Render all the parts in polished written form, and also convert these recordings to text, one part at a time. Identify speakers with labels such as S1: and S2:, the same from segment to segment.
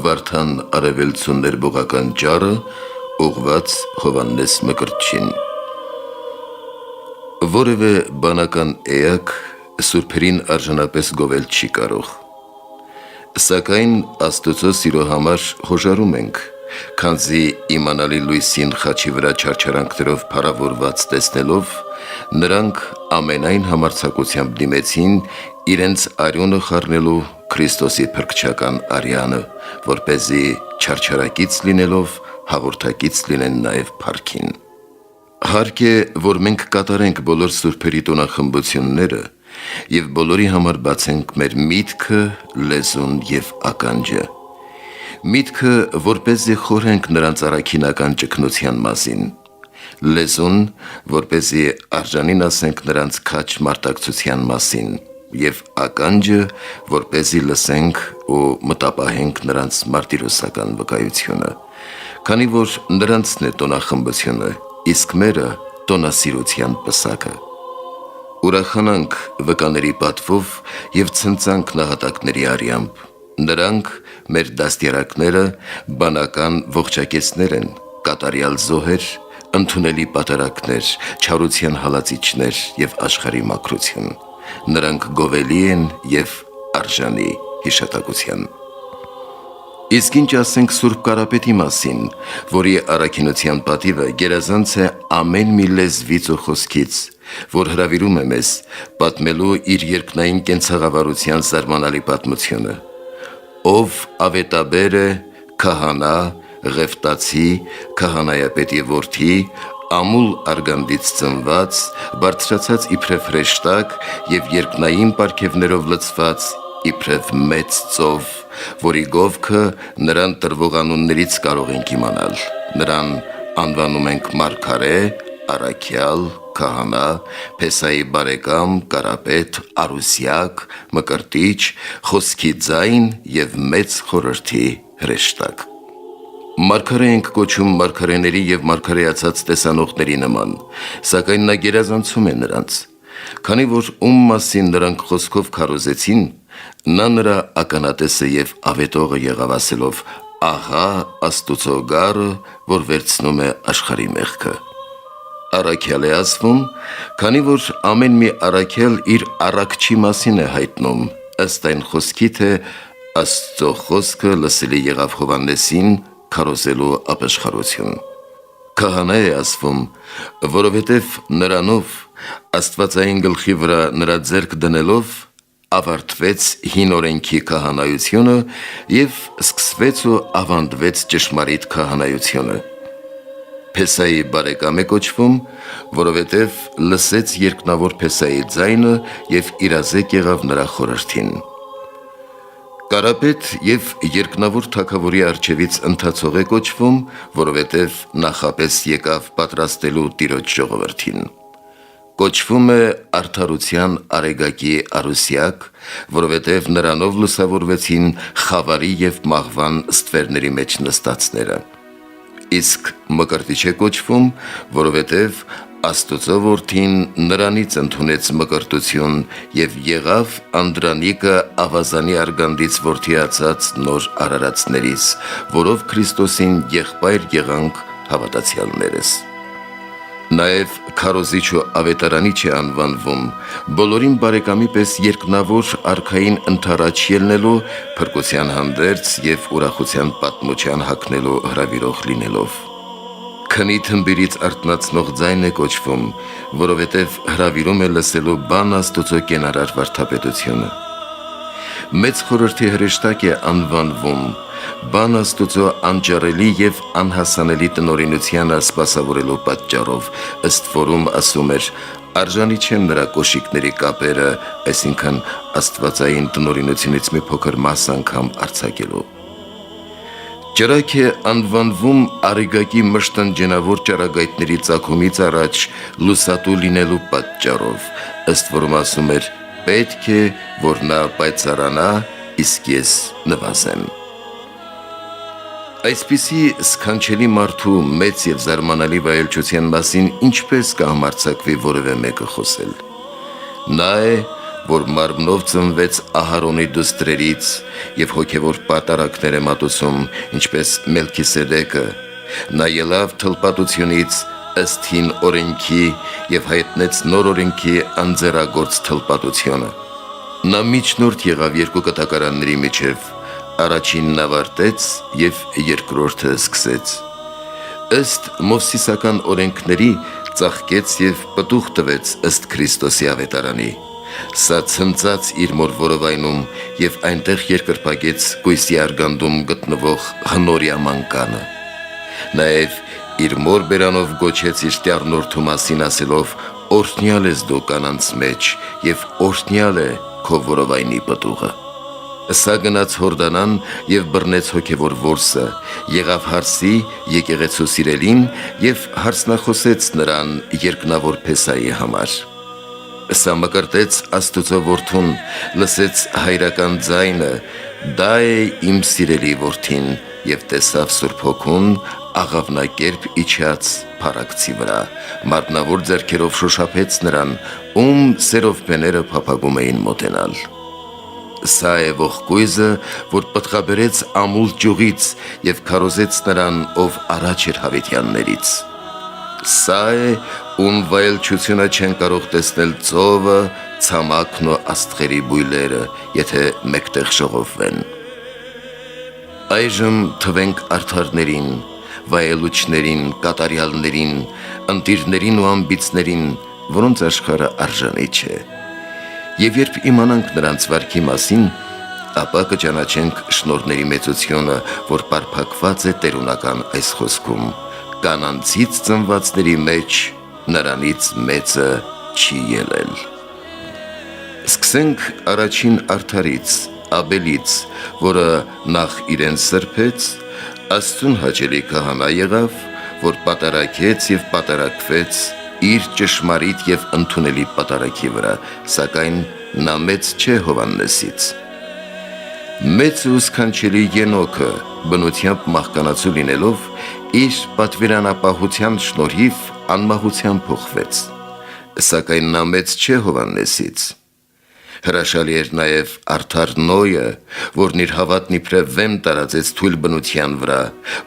S1: Վարդան արևելցուն ներբողական ճառը ուղված Հովհաննես Մկրտչին։ Որևէ բանական էակ սուրբերին արժանապես գովել չի կարող, սակայն Աստծո սիրո համար հոժարում ենք, քանզի իմանալի լույսին խաչի վրա չարչարանքներով փառավորված տեսնելով, նրանք ամենայն համարձակությամբ դիմեցին իրենց արյունը խառնելու Քրիստոսի փրկչական արյանը, որպեսզի չարչարակից լինելով հաղորդակից լինեն նաև փառքին։ Հարկ է, որ մենք կատարենք բոլոր սուրբերի տոնախմբությունները և բոլորի համար բացենք մեր միտքը, լեզուն և ականջը։ Միտքը, որպեսզի խորհենք նրանց առաքինական ճգնության մասին, լեզուն, որպեսզի արժանին ասենք նրանց քաջ մարտակցության մասին, և ականջը, որպեսզի լսենք ու մտապահենք նրանց մարտիրոսական վկայությունը, քանի որ նրանցն է տոնախմբությունը, իսկ մերը տոնասիրության պսակը։ Ուրախանանք վկաների պատվով և ցնծանք նահատակների արյամբ, նրանք մեր դաստիարակները բանական ողջակեցներ են, կատարյալ զոհեր, ընդունելի պատարակներ, չարության հալածիչներ և աշխարհի մաքրություն, նրանք գովելի են և արժանի հիշատակության։ Իսկ ինչ ասենք Սուրբ Կարապետի մասին, որի առաքինության պատիվը գերազանց է ամեն մի լեզվից ու խոսքից, որ հրավիրում է մեզ պատմելու իր երկնային կենցաղավարության զարմանալի պատմությունը, ով ավետաբեր է, քահանա, ղևտացի, քահանայապետի որդի, ամուլ արգանդից ծնված, բարձրացած իբրև հրեշտակ և երկնային պարգևներով լցված իբրև մեծ ծով, որի գովքը նրան տրվող անուններից կարող ենք իմանալ, նրան անվանում ենք մարգարե, առաքյալ, քահանա, Փեսայի բարեկամ, Կարապետ, Արուսյակ, Մկրտիչ, խոսքի ձայն և մեծ խորհրդի հրեշտակ։ Մարգարե ենք կոչում մարգարեների և մարգարեացած տեսանողների նման, սակայն նա գերազանցում է նրանց, քանի որ ում մասին նրանք խոսքով քարոզեցին, նա նրա ականատեսը և ավետողը եղավ ասելով. «Ահա Աստուծո գառը, որ վերցնում է աշխարհի մեղքը»։ Առաքյալ է ասվում, քանի որ ամեն մի առաքյալ իր առաքչի մասին է հայտնում, ըստ այն խոսքի, թե Աստծո խոսքը լսելի եղավ Հովհաննեսին քարոզելու ապաշխարություն։ Քահանա է ասվում, որովհետև նրանով, աստվածային գլխի վրա նրա ձեռք դնելով, ավարտվեց հին օրենքի քահանայությունը և սկսվեց ու ավանդվեց ճշմարիտ քահանայությունը։ Փեսայի բարեկամ է կոչվում, որովհետև լսեց երկնավոր Փեսայի ձայնը և իրազեկ եղավ նրա խորհրդին։ Կարապետ և երկնավոր թագավորի առջևից ընթացող է կոչվում, որովհետև նախապես եկավ պատրաստելու Տիրոջ ժողովրդին։ Կոչվում է արդարության արեգակի Արուսյակ, որովհետև նրանով լուսավորվեցին խավարի և մահվան ստվերների մեջ նստածները։ Իսկ Մկրտիչ է կոչվում, որովհետև Աստուծո որդին նրանից ընդունեց մկրտություն և եղավ Անդրանիկը ավազանի արգանդից որդիացած նոր արարածներից, որով Քրիստոսին եղբայր եղանք հավատացյալներս։ Նաև քարոզիչ ու ավետարանիչ է անվանվում, բոլորին բարեկամի պես երկնավոր արքային ընդառաջ ելնելու, փրկության հանդերձ և ուրախության պատմության հագնելու հրավիրող լինելով։ Քնի թմբիրից արթնացնող ձայն է կոչվում, որովհետև հրավիրում է լսելու բան Աստուծո կենարար վարդապետությունը։ Մեծ խորհրդի հրեշտակ է անվանվում, բան Աստուծո անճարելի և անհասանելի տնօրինությանը սպասավորելու պատճառով, ըստ որում ասում էր. «Արժանի չեմ նրա կոշիկների կապերը», այսինքն աստվածային տնօրինությունից մի փոքր մաս անգամ արձակելու։ Ճրագ է անվանվում Արեգակի մշտնջենավոր ճառագայթների ծագումից առաջ լուսատու լինելու պատճառով, ըստ որում ասում էր. «Պետք է, որ նա պայծառանա, իսկ ես նվազեմ»։ Այսպիսի սքանչելի մարդու մեծ և զարմանալի վայելչության մասին ինչպես կհամարձակվի որևէ մեկը խոսել։ Նա է, որ մարմնով ծնվեց Ահարոնի դուստրերից եւ հոգեվոր պատարակներ է մատուցում, ինչպես Մելքիսեդեկը, նա ելավ թլպատությունից ըստ հին օրենքի եւ հայտնեց նոր օրենքի անձեռագործ թլպատությունը։ Նա միջնորդ եղավ երկու կտակարանների միջև, առաջինն ավարտեց եւ երկրորդը սկսեց։ Ըստ Մովսիսական օրենքների ծաղկեց եւ պտուղ տվեց ըստ Քրիստոսի ավետարանի։ Սա ցնծած իր մոր որովայնում եւ այնտեղ երկրպագեց Կույսի արգանդում գտնվող հնորյա մանկանը։ Նաեւ իր մոր բերանով գոչեց իր տառնորդու մասին ասելով. «Օրհնյալ ես դու կանանց մեջ եւ օրհնյալ է քո որովայնի պտուղը»։ Սա գնաց Հորդանան եւ բռնեց հոգեվոր որսը, եղավ հարսի եկեղեցու սիրելին եւ հարսնախոսեց նրան երկնավոր Փեսայի համար։ Սա մկրտեց Աստուծո որդուն, լսեց հայրական ձայնը. «Դա է իմ սիրելի որդին», եւ տեսավ Սուրբ Հոգուն աղավնակերպ իջած փառակցի վրա, մարմնավոր ձեռքերով շոշափեց նրան, ում սերովբեները փափագում էին մոտենալ։ Սա է ողկույզը, որ պտղաբերեց ամուլ ճյուղից եւ քարոզեց նրան, ով առաջ էր հավիտյաններից։ Սա է, ում վայելչությունը չեն կարող տեսնել ծովը, ցամաքն ու աստղերի բույլերը, եթե մեկտեղ ժողովվեն։ Այժմ թվենք արդարներին, վայելուչներին, կատարյալներին, ընտիրներին ու ամբիցներին, որոնց աշխարհը արժանի չէ։ Եվ երբ իմանանք նրանց վարքի մասին, ապա կճանաչենք շնորհների մեծությունը, որ պարփակված է տերունական այս խոսքում. «Կանանցից ծնվածների մեջ նրանից մեծը չի ելել»։ Սկսենք առաջին արդարից, Աբելից, որը նախ իրեն սրբեց, Աստծուն հաճելի քահանա եղավ, որ պատարակեց եւ պատարակվեց իր ճշմարիտ եւ ընդունելի պատարակի վրա, սակայն նա մեծ չէ Հովհաննեսից։ Մեծ ու սքանչելի Ենոքը բնությամբ մահկանացու լինելով, իր պատվիրանապահության շնորհիվ անմահության փոխվեց, սակայն նա մեծ չէ Հովհաննեսից։ Հրաշալի էր նաև արդար Նոյը, որն իր հավատն իբրև վեմ տարածեց թույլ բնության վրա,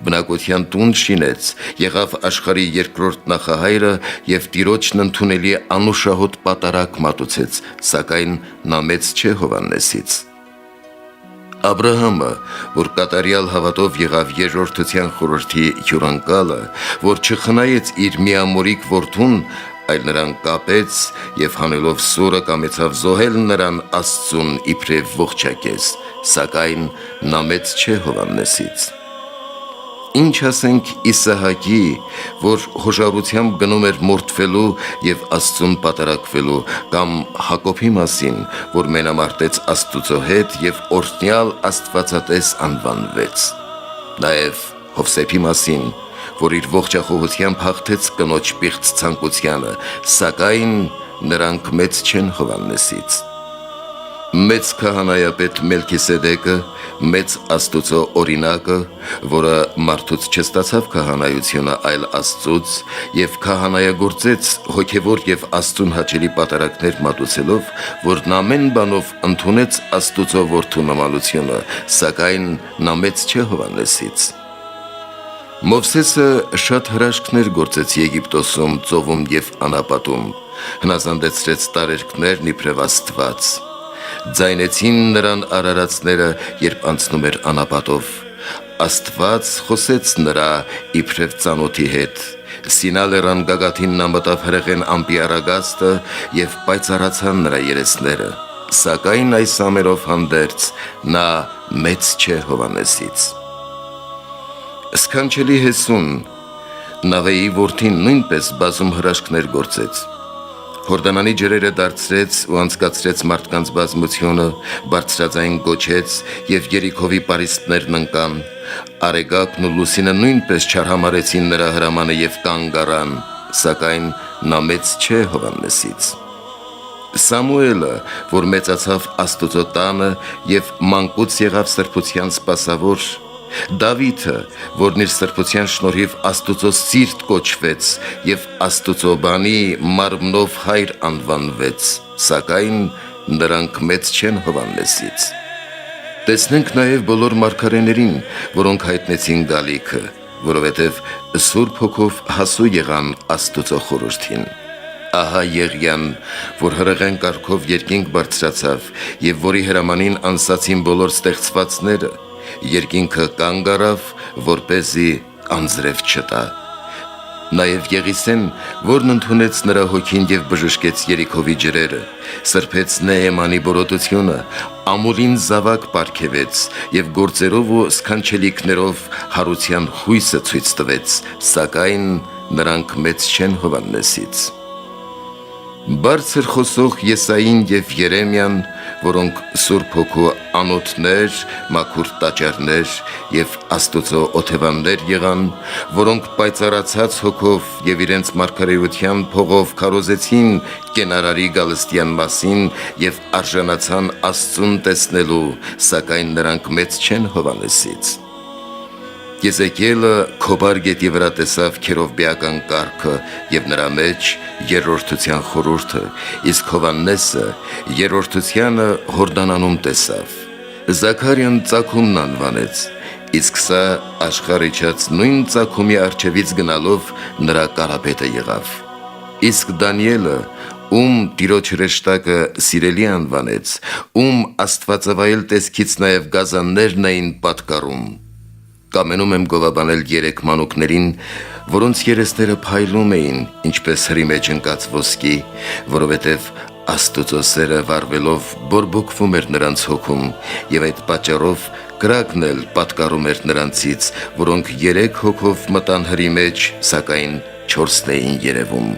S1: բնակության տուն շինեց, եղավ աշխարհի երկրորդ նախահայրը եւ Տիրոջն ընդունելի անուշահոտ պատարակ մատուցեց, սակայն նա մեծ չէ Հովհաննեսից։ Աբրահամը, որ կատարյալ հավատով եղավ երրորդության խորհրդի հյուրընկալը, որ չխնայեց իր միամորիկ որդուն, այլ նրան կապեց եւ հանելով սուրը կամեցավ զոհել նրան Աստծուն իբրև ողջակես, սակայն նա մեծ չէ Հովհաննեսից։ Ինչ ասենք Իսահակի, որ հոժարությամբ գնում էր մորթվելու եւ Աստծուն պատարակվելու, կամ Հակոբի մասին, որ մենամարտեց Աստուծո հետ եւ օրհնյալ Աստվածատես անվանվեց։ Նաեւ Հովսեփի մասին, որ իր ողջախոհությամբ հաղթեց կնոջ պիղծ ցանկությանը, սակայն նրանք մեծ չեն Հովհաննեսից։ Մեծ քահանայապետ Մելքիսեդեկը, մեծ Աստուծո օրինակը, որը մարդուց չստացավ քահանայությունը, այլ Աստծուց, եւ քահանայագործեց հոգևոր եւ Աստծուն հաճելի պատարակներ մատուցելով, որն ամեն բանով ընդունեց Աստուծո որդու նմանությունը, սակայն նա մեծ չէ Հովհաննեսից։ Մովսեսը շատ հրաշքներ գործեց Եգիպտոսում, ծովում եւ անապատում, հնազանդեցրեց տարերկներն իբրև Աստված։ Ձայնեցին նրան արարածները, երբ անցնում էր անապատով։ Աստված խոսեց նրա իբրև ծանոթի հետ։ Սինա լեռան գագաթին նա մտավ հրեղեն ամպի առագաստը եւ պայծառացան նրա երեսները։ Սակայն այս ամերով հանդերձ նա մեծ չէ Հովհաննեսից։ Սքանչելի Հեսուն, Նավեի որդին, նույնպես բազում հրաշքներ գործեց։ Հորդանանի ջրերը դարձրեց ու անցկացրեց մարդկանց բազմությունը, բարձրաձայն գոչեց եւ Երիքովի պարիսպներն ընկան։ Արեգակն ու Լուսինը նույնպես չարհամարեցին նրա հրամանը եւ կանգ առան, սակայն նա մեծ չէ Հովհաննեսից։ Սամուելը, որ մեծացավ Աստուծո տանը եւ մանկուց եղավ սրբության սպասավոր, Դավիթը, որն իր սրբության շնորհիվ Աստուծո սիրտ կոչվեց եւ Աստուծո բանի մարմնով հայր անվանվեց, սակայն նրանք մեծ չեն Հովհաննեսից։ Տեսնենք նաև բոլոր մարգարեներին, որոնք հայտնեցին գալիքը, որովհետև Սուրբ Հոգով հասու եղան Աստծո խորհրդին։ Ահա Եղիան, որ հրեղեն կարգով երկինք բարձրացավ եւ որի հրամանին անսացին բոլոր ստեղծվածները, երկինքը կանգ առավ, որպեսզի անձրև չտա։ Նաև Եղիսեն, որն ընդունեց նրա հոգին եւ բժշկեց Երիքովի ջրերը, սրբեց Նեեմանի բորոտությունը, ամուրին զավակ պարգևեց եւ գործերով ու սքանչելիքներով հարության հույսը ցույց տվեց, սակայն նրանք մեծ չեն Հովհաննեսից։ Բարձր խոսող Եսային եւ Երեմիան, որոնք Սուրբ Հոգու անոթներ, մաքուր տաճարներ եւ Աստծո օթևաններ եղան, որոնք պայծառացած հոգով եւ իրենց մարգարեության փողով քարոզեցին կենարարի գալստյան մասին եւ արժանացան Աստծուն տեսնելու, սակայն նրանք մեծ չեն Հովհաննեսից։ Եզեկիելը Քոբար գետի վրա տեսավ քերովբեական կառքը եւ նրա մեջ երրորդության խորհուրդը, իսկ Հովհաննեսը երրորդությանը Հորդանանում տեսավ։ Զաքարիան ծագումն անվանեց, իսկ սա աշխարհիչած նույն ծագումի առջևից գնալով նրա կարապետը եղավ։ Իսկ Դանիելը, ում Տիրոջ հրեշտակը սիրելի անվանեց, ում աստվածավայել տեսքից նաև գազաններն էին պատկառում։ Կամենում եմ գովաբանել 3 մանուկներին, որոնց երեսները փայլում էին, ինչպես հրի մեջ ընկած ոսկի, որովհետև Աստծո սերը վառվելով բորբոքվում էր նրանց հոգում, եւ այդ պատճառով կրակն էլ պատկառում էր նրանցից, որոնք 3 հոգով մտան հրի մեջ, սակայն 4-ն էին երևում։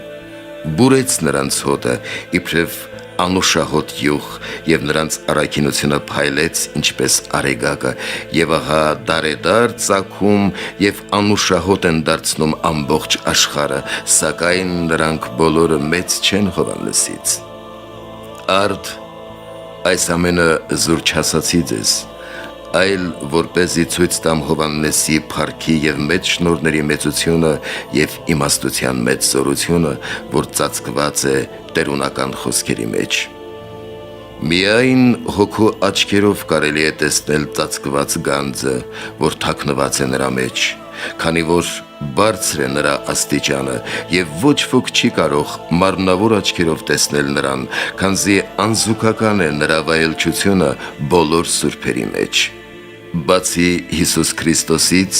S1: Բուրեց նրանց հոտը, իբրև անուշահոտ յուղ, եւ նրանց առաքինությունը փայլեց, ինչպես արեգակը, եւ ահա դարեդար ծագում եւ անուշահոտ են դարձնում ամբողջ աշխարհը, սակայն նրանք բոլորը մեծ չեն Հովհաննեսից։ Արդ այս ամենը զուր չասացի ձեզ, այլ որպեսզի ցույց տամ Հովհաննեսի փառքի եւ մեծ շնորհների մեծությունը եւ իմաստության մեծ զորությունը, որ ծածկված է տերունական խոսքերի մեջ։ Միայն հոգու աչքերով կարելի է տեսնել ծածկված գանձը, որ թաքնված է նրա մեջ, քանի որ բարձր է նրա աստիճանը եւ ոչ ոք չի կարող մարմնավոր աչքերով տեսնել նրան, քանզի անզուգական է նրա վայելչությունը բոլոր սուրբերի մեջ։ Բացի Հիսուս Քրիստոսից,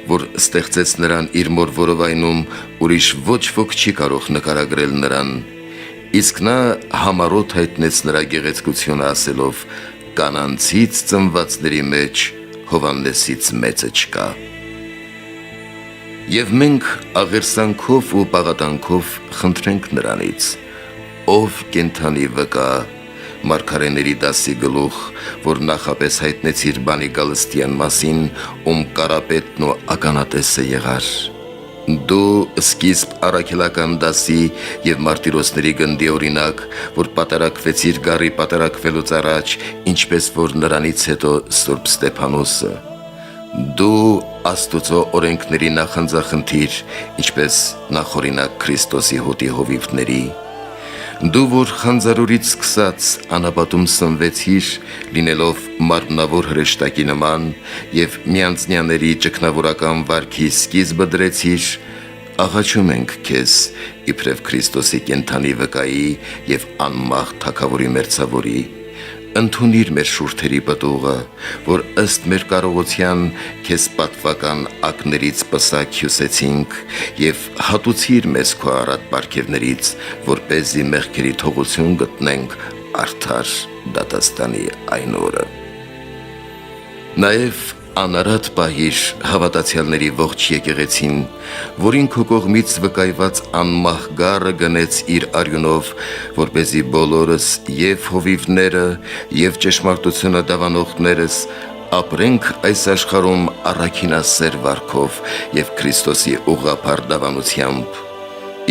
S1: որ ստեղծեց նրան իր մոր որովայնում, ուրիշ ոչ ոք չի կարող նկարագրել նրան, իսկ նա համառոտ հայտնեց նրա գեղեցկությունը ասելով. «Կանանցից ծնվածների մեջ Հովհաննեսից մեծը չկա»։ Եվ մենք աղերսանքով ու պաղատանքով խնդրենք նրանից. «Ով կենդանի վկա, մարգարեների դասի գլուխ, որ նախապես հայտնեցիր բանի գալստյան մասին, ում կարապետն ու ականատեսը եղար։ Դու սկիզբ առաքելական դասի եւ մարտիրոսների գնդի օրինակ, որ պատարակվեցիր գարի պատարակվելուց առաջ, ինչպես որ նրանից հետո Սուրբ Ստեփանոսը։ Դու Աստծո օրենքների նախանձախնդիր, ինչպես նախօրինակ Քրիստոսի հոտի հովիվների։ Դու որ խանձարուրից սկսած անապատում սնվեցիր, լինելով մարմնավոր հրեշտակի նման եւ միանձնյաների ճգնավորական վարքի սկիզբը դրեցիր, աղաչում ենք քեզ, իբրև Քրիստոսի կենդանի վկայի եւ անմահ թագավորի մերձավորի, ընդունիր մեր շուրթերի պտուղը, որ ըստ մեր կարողության քեզ պատվական ակներից պսակ հյուսեցինք եւ հատուցիր մեզ քո առատ պարգևներից, որպեսզի մեղքերի թողություն գտնենք արդար դատաստանի այն օրը։ Նաեւ անարատ պահիր հավատացյալների ողջ եկեղեցին, որին քո կողմից վկայված անմահ գառը գնեց իր արյունով, որպեսզի բոլորս եւ հովիվները եւ ճշմարտությունը դավանողներս ապրենք այս աշխարհում առաքինասեր վարքով եւ Քրիստոսի ուղղափառ դավանությամբ,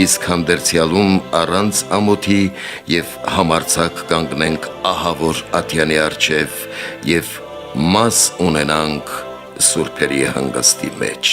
S1: իսկ հանդերձյալում առանց ամոթի եւ համարձակ կանգնենք ահավոր ատյանի առջև եւ մաս ունենանք սուրբերի հանգստի մեջ։